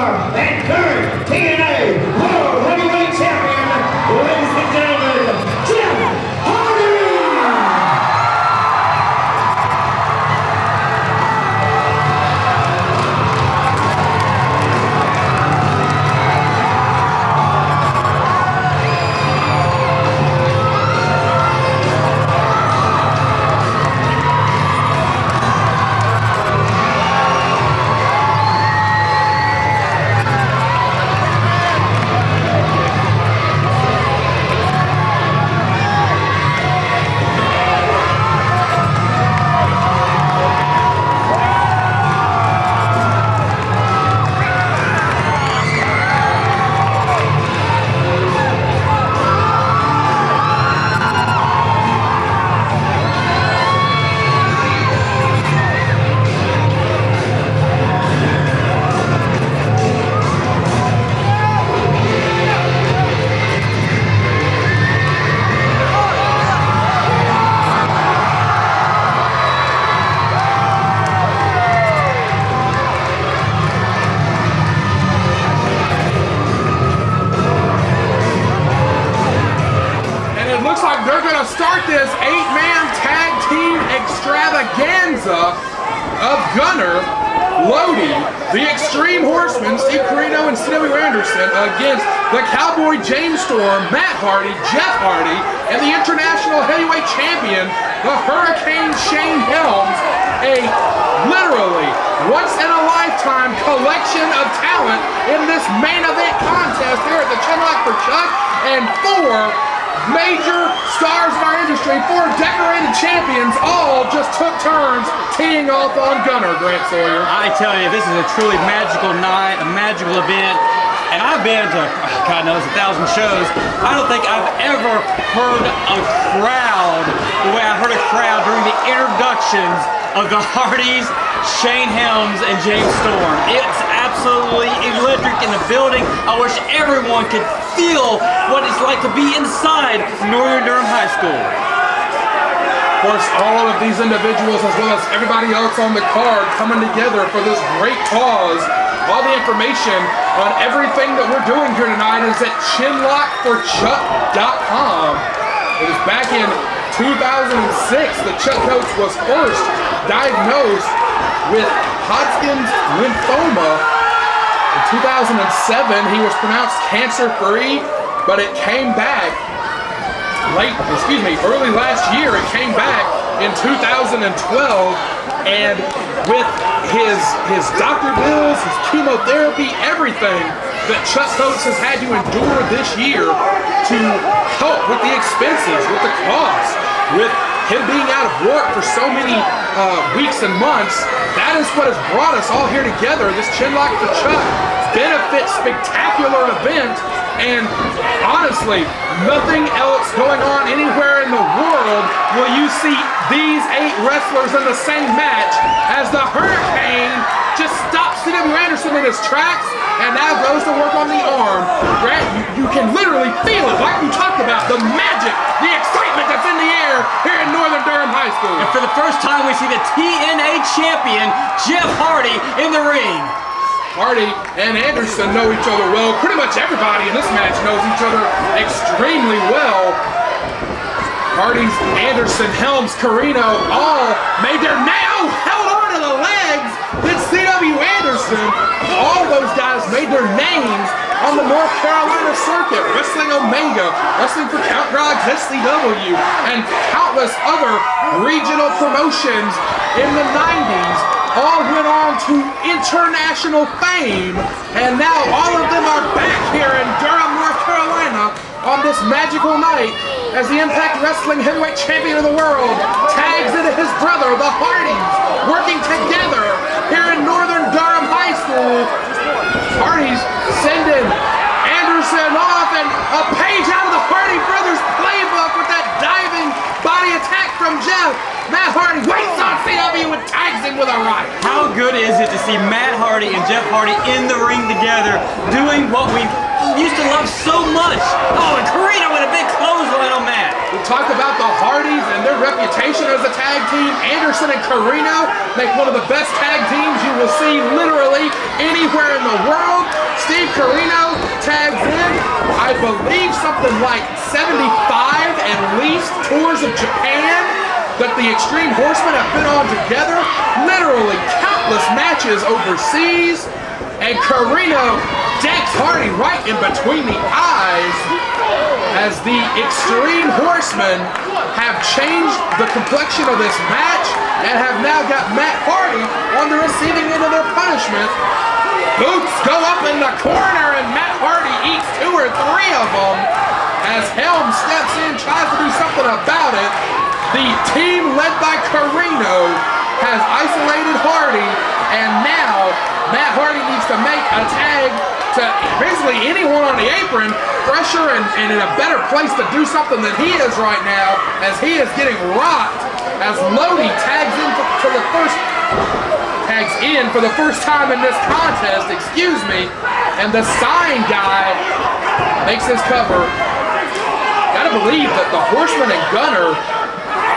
our and current TNA World Heavyweight Champion, ladies and gentlemen, Jeff Hardy! Start this 8-man tag team extravaganza of Gunner, Lodi, the Extreme Horsemen, Steve Corino and C.W. Anderson against the Cowboy James Storm, Matt Hardy, Jeff Hardy, and the International Heavyweight Champion, the Hurricane Shane Helms, a literally once-in-a-lifetime collection of talent in this main event contest here at the Chinlock for Chuck, and 4 major stars of our industry, 4 decorated champions, all just took turns teeing off on Gunner, Grant Sawyer. I tell you, this is a truly magical night, a magical event, and I've been to, God knows, 1,000 shows. I don't think I've ever heard a crowd the way I heard a crowd during the introductions of the Hardys, Shane Helms, and James Storm. It's absolutely electric in the building. I wish everyone could feel what it's like to be inside Northern Durham High School. Of course, all of these individuals, as well as everybody else on the card, coming together for this great cause. All the information on everything that we're doing here tonight is at chinlockforchuck.com. It is back in 2006 that Chuck Coates was first diagnosed with Hodgkin's lymphoma. In 2007, he was pronounced cancer-free, but it came back early last year. It came back in 2012, and with his doctor bills, his chemotherapy, everything that Chuck Coates has had to endure this year to help with the expenses, with the costs, with him being out of work for so many weeks and months, that is what has brought us all here together, this Chinlock for Chuck benefit spectacular event. And honestly, nothing else going on anywhere in the world will you see these 8 wrestlers in the same match as the Hurricane just stops C.W. Anderson in his tracks and now goes to work on the arm. Grant, you can literally feel it, like you talked about, the magic, the excitement that's in the air here in Northern Durham High School. And for the first time, we see the TNA champion, Jeff Hardy, in the ring. Hardy and Anderson know each other well. Pretty much everybody in this match knows each other extremely well. Hardy's, Anderson, Helms, Corino all made their held on to the legs. Then C.W. Anderson, all those guys made their names on the North Carolina circuit, Wrestling Omega, Wrestling for Count Groggs, SCW, and countless other regional promotions in the 90s. All went on to international fame, and now all of them are back here in Durham, North Carolina on this magical night as the Impact Wrestling Heavyweight Champion of the World tags into his brother, the Hardys, working together here in Northern Durham High School. Hardys sending Anderson off, and a page out of the Hardy Brothers playbook with that diving body attack from Jeff. Matt Hardy waits on CW and tags him with a right. How good is it to see Matt Hardy and Jeff Hardy in the ring together, doing what we used to love so much? Oh, and Corino with a big clothesline on Matt. talked about the Hardys and their reputation as a tag team. Anderson and Carino make one of the best tag teams you will see literally anywhere in the world. Steve Carino tags in, I believe, something like 75 at least tours of Japan that the Extreme Horsemen have been on together. Literally countless matches overseas. And Carino decks Hardy right in between the eyes as the Extreme Horsemen have changed the complexion of this match and have now got Matt Hardy on the receiving end of their punishment. Boots go up in the corner and Matt Hardy eats 2 or 3 of them as Helm steps in, tries to do something about it. The team led by Carino has isolated Hardy, and now Matt Hardy needs to make a tag to basically anyone on the apron, fresher and in a better place to do something than he is right now, as he is getting rocked as Lodi tags in for the first time in this contest, and the sign guy makes his cover. Gotta believe that the Horseman and Gunner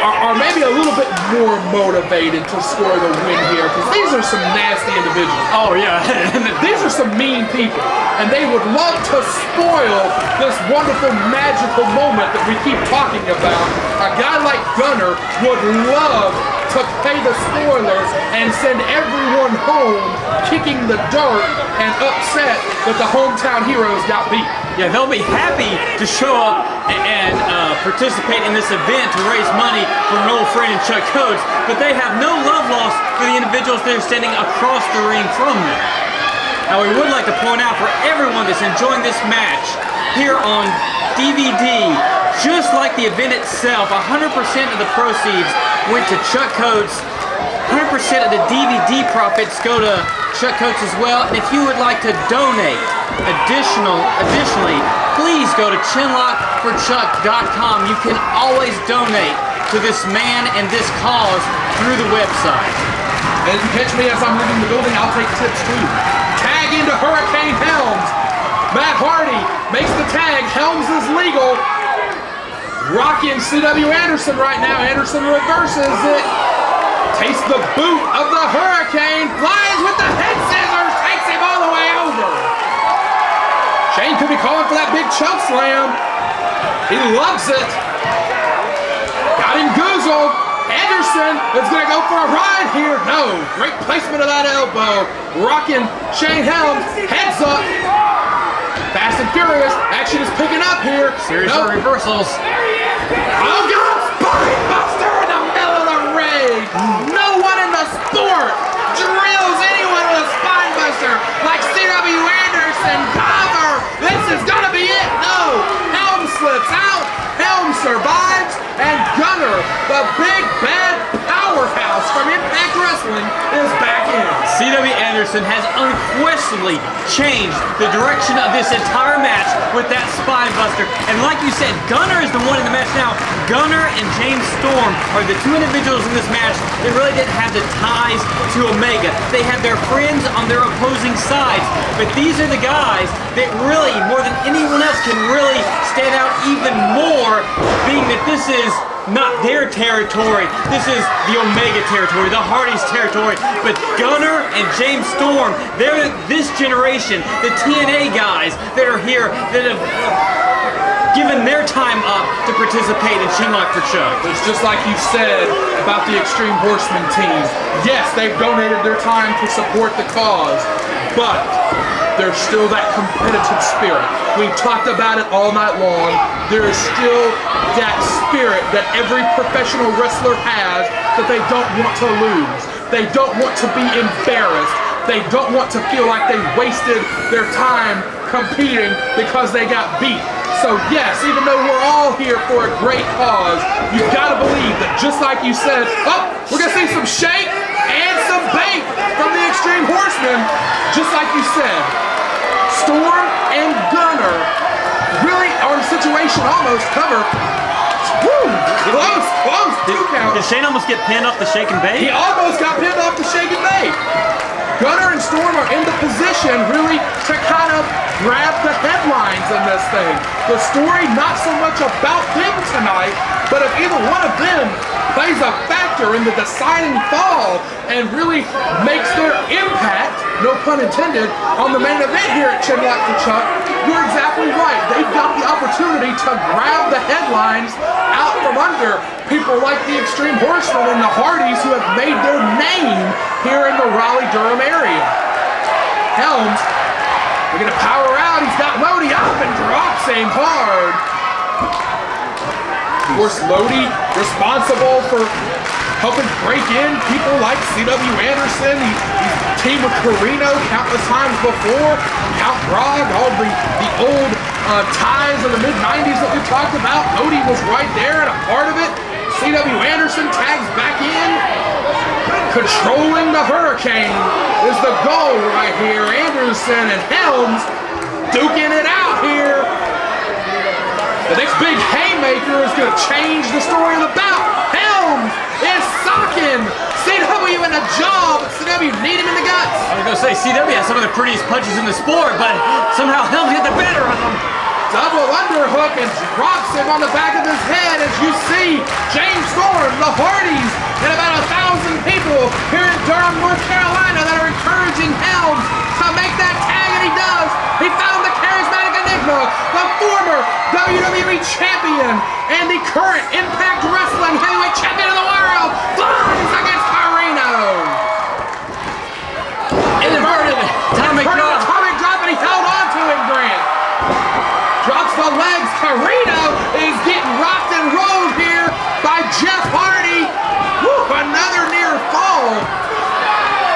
are maybe a little bit more motivated to score the win here, because these are some nasty individuals. Oh yeah. These are some mean people, and they would love to spoil this wonderful magical moment that we keep talking about. A guy like Gunner would love to pay the spoilers and send everyone home kicking the dirt and upset that the hometown heroes got beat. Yeah, they'll be happy to show up and participate in this event to raise money for an old friend in Chuck Coates, but they have no love lost for the individuals that are standing across the ring from them. Now, we would like to point out for everyone that's enjoying this match here on DVD, just like the event itself, 100% of the proceeds went to Chuck Coates. 100% of the DVD profits go to Chuck Coates as well. And if you would like to donate additionally, please go to chinlockforchuck.com. You can always donate to this man and this cause through the website. And if you catch me as I'm leaving the building, I'll take tips too. Tag into Hurricane Helms. Matt Hardy makes the tag. Helms is legal. Rocky and C.W. Anderson right now. Anderson reverses it. Tastes the boot of the Hurricane. Flies with the head scissors. Takes him all the way over. Shane could be calling for that big choke slam. He loves it. Got him goozled. Anderson is going to go for a ride here. No. Great placement of that elbow. Rocking Shane Helms. Heads up. Fast and furious. Action is picking up here. Series of reversals. Oh God! Spine buster in the middle of the ring. No one in the sport drills anyone with a spine buster like C.W. Anderson. Cover. This is gonna be it. No. Helm slips out. Helm survives, and Gunner, the big bad powerhouse from Impact Wrestling, is back in. C.W. Anderson has unquestionably changed the direction of this entire match with that spine buster. And like you said, Gunner is the one in the match now. Gunner and James Storm are the two individuals in this match that really didn't have the ties to Omega. They had their friends on their opposing sides. But these are the guys that really, more than anyone else, can really stand out even more, being that this is not their territory. This is the Omega territory, the Hardys territory. But Gunner and James Storm, they're this generation, the TNA guys that are here that have given their time up to participate in Chinlock for Chuck. It's just like you said about the Extreme Horsemen team. Yes, they've donated their time to support the cause, but there's still that competitive spirit. We've talked about it all night long. There is still that spirit that every professional wrestler has, that they don't want to lose. They don't want to be embarrassed. They don't want to feel like they wasted their time competing because they got beat. So yes, even though we're all here for a great cause, you've got to believe that, just like you said, oh, we're going to see some shake and some bake from the Extreme Horsemen, just like you said. Storm and Gunner really are in a situation almost cover. Woo! Close, 2 count. Did Shane almost get pinned off the shake and bake? He almost got pinned off the shake and bake. Gunner and Storm are in the position really to kind of grab the headlines in this thing. The story, not so much about them tonight, but if either one of them plays a factor in the deciding fall and really makes their impact, no pun intended, on the main event here at Chinlock for Chuck, you're exactly right. They've got the opportunity to grab the headlines out from under people like the Extreme Horsemen and the Hardys who have made their name here in the Raleigh-Durham area. Helms, they're gonna power out. He's got Lodi up and drops him hard. Of course, Lodi responsible for helping break in people like C.W. Anderson. He's teamed with Carino countless times before. Count Grog, all the old ties of the mid-90s that we talked about. Lodi was right there and a part of it. C.W. Anderson tags back in. Controlling the Hurricane is the goal right here. Anderson and Helms duking it out here. The next big haymaker is going to change the story of the bout. Helms is socking CW in the jaw, but CW need him in the guts. I was going to say, CW has some of the prettiest punches in the sport, but somehow Helms get the better of them. Double underhook and drops him on the back of his head as you see James Storm, the Hardys, and about 1,000 people here in Durham, North Carolina that are encouraging Helms to make that tag, and he does. He found the charismatic Enigma, the former WWE champion and the current Impact Wrestling heavyweight champion of the world, flies against Carino. Inverted atomic drop, and he held on to him, Grant. Drops the legs. Carino is getting rocked and rolled here by Jeff Hardy. Woo, another near fall.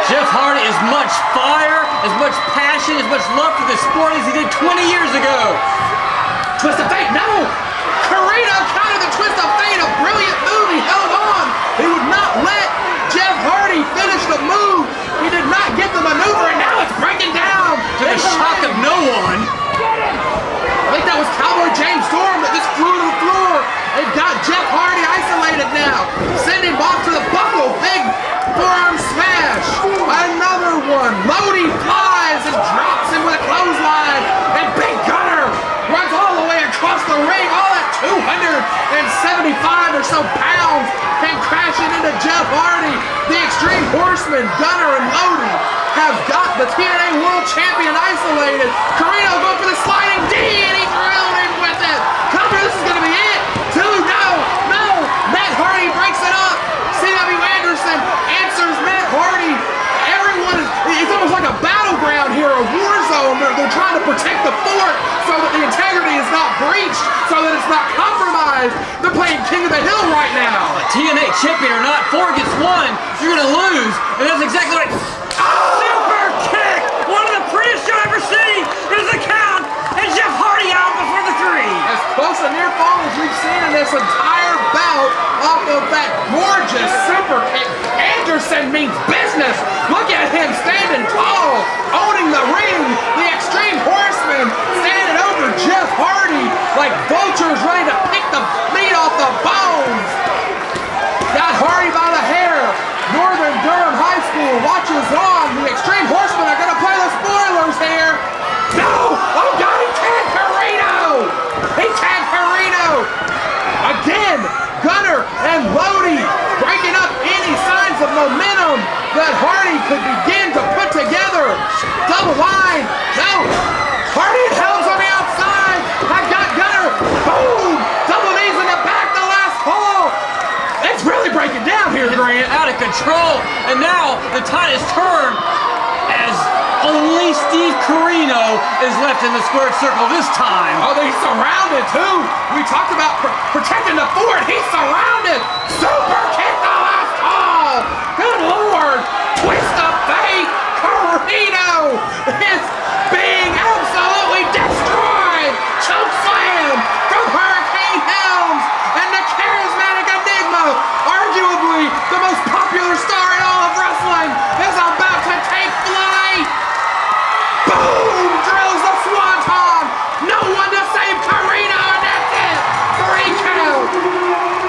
Jeff Hardy as much fire, as much passion, as much love for the sport as he did 20 years ago. Twist of fate, no! Carino countered the twist of fate, a brilliant move. He held on. He would not let Jeff Hardy finish the move. He did not get the maneuver, and now it's breaking down. To the shock of no one. I think that was Cowboy James Storm that just flew to the floor. They've got Jeff Hardy isolated now. Send him off to the buckle. Big forearm smash. Another one. Lodi flies and drops him with a clothesline. And Big Gunner runs all the way across the ring. All at 275 or so pounds. Came crashing into Jeff Hardy. The Extreme Horsemen, Gunner and Lodi, have got the TNA World Champion isolated. Carino going for the sliding D, and he drilled him with it. Cover, this is going to be it. Two, no. Matt Hardy breaks it up. C.W. Anderson answers Matt Hardy. Everyone it's almost like a battleground here, a war zone. They're trying to protect the fort so that the integrity is not breached, so that it's not compromised. They're playing King of the Hill right now. TNA champion or not, 4 against 1, you're going to lose. And that's exactly right. Super kick! One of the prettiest you'll ever see. There's a count, and Jeff Hardy out before the 3. As close a near fall as we've seen in this entire bout off of that gorgeous super kick. Anderson means business. Look at him standing tall, owning the ring. The Extreme Horsemen standing over Jeff Hardy like vultures ready to pick the meat off the bones. Got Hardy by the hair. Northern Durham High School watches on. The Extreme Horsemen are going to play the spoilers here. No! Oh God, he tagged Carino! He tagged Carino! Again, Gunner and Lodi breaking up any signs of momentum that Hardy could begin to put together. Double line. No! Hardy and Helms on the outside. I've got Gunner. Boom! Double knees in the back, the last fall. It's really breaking down here, Grant. Out of control, and now the tide has turned as only Steve Carino is left in the squared circle this time. Oh, he's surrounded too. We talked about protecting the fort. He's surrounded. Super kick the last call. Good Lord. Twist of fate. Carino is being absolutely destroyed. Choke slam from Hurricane Helms and the charismatic Enigma, arguably the most popular star in all of wrestling, is about to take flight. Boom! Drills the swanton. No one to save Carino, and that's it. 3 count.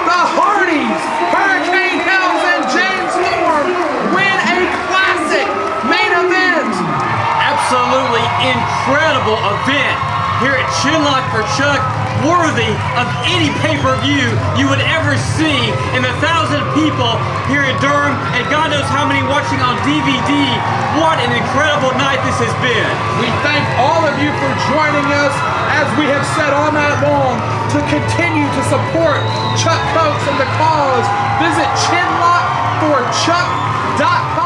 The Hardys, Hurricane Helms and James Storm win a classic main event. Absolutely incredible event. here at Chinlock for Chuck, worthy of any pay-per-view you would ever see, and the 1,000 people here in Durham, and God knows how many watching on DVD. What an incredible night this has been. We thank all of you for joining us, as we have said all night long, to continue to support Chuck Coates and the cause. Visit chinlockforchuck.com.